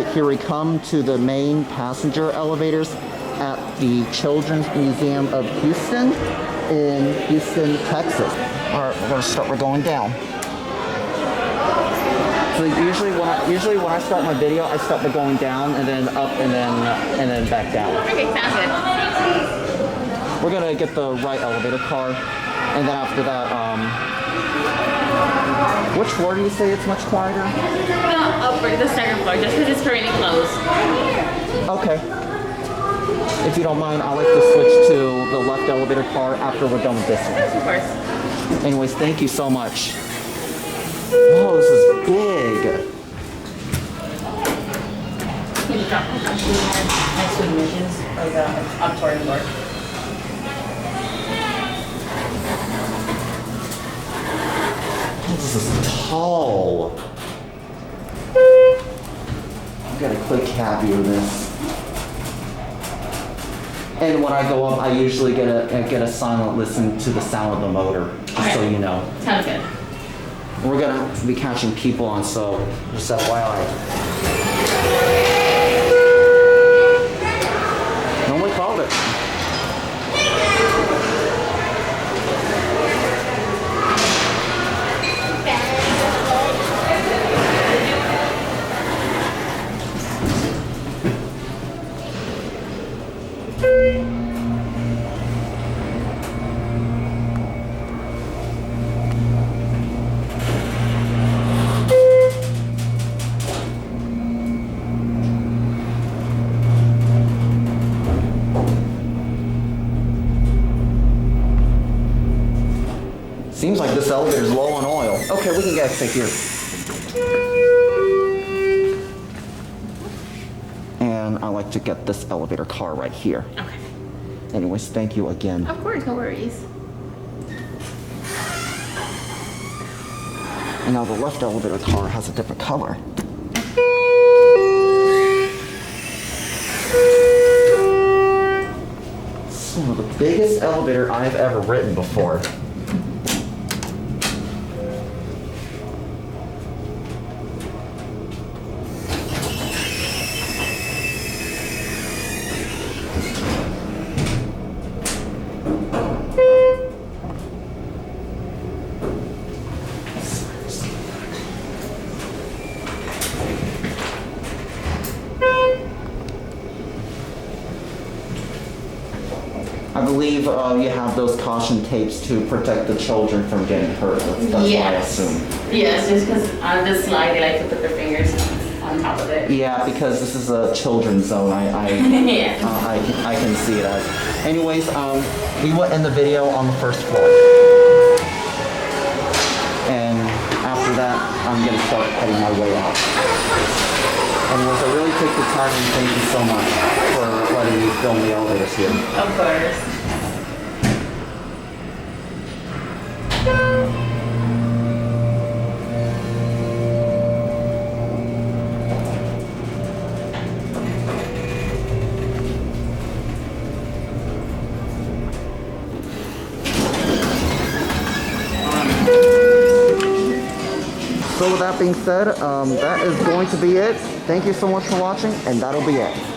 right, here we come to the main passenger elevators at the Children's Museum of Houston in Houston, Texas. All right, we're going down. So usually when I start my video, I start by going down and then up and then back down. Okay, sounds good. We're gonna get the right elevator car, and then after that, which floor do you say it's much quieter? The second floor, just because it's currently closed. Okay. If you don't mind, I'd like to switch to the left elevator car after we're done with this one. Of course. Anyways, thank you so much. Oh, this is big. Next to admissions or the auditorium door. This is tall. I've got a quick cavity of this. And when I go up, I usually get a silent listen to the sound of the motor, just so you know. Sounds good. We're gonna be catching people on, so just FYI. No one called it. Seems like this elevator's low on oil. Okay, we can get exit here. And I like to get this elevator car right here. Okay. Anyways, thank you again. Of course, no worries. And now the left elevator car has a different color. So the biggest elevator I've ever ridden before. I believe you have those caution tapes to protect the children from getting hurt. That's what I assume. Yes, just because on this slide they like to put their fingers on top of it. Yeah, because this is a children's zone. I can see it as. Anyways, we will end the video on the first floor. And after that, I'm going to start heading my way out. Anyways, I really take the time and thank you so much for letting me film the elevators here. Of course. So with that being said, that is going to be it. Thank you so much for watching, and that'll be it.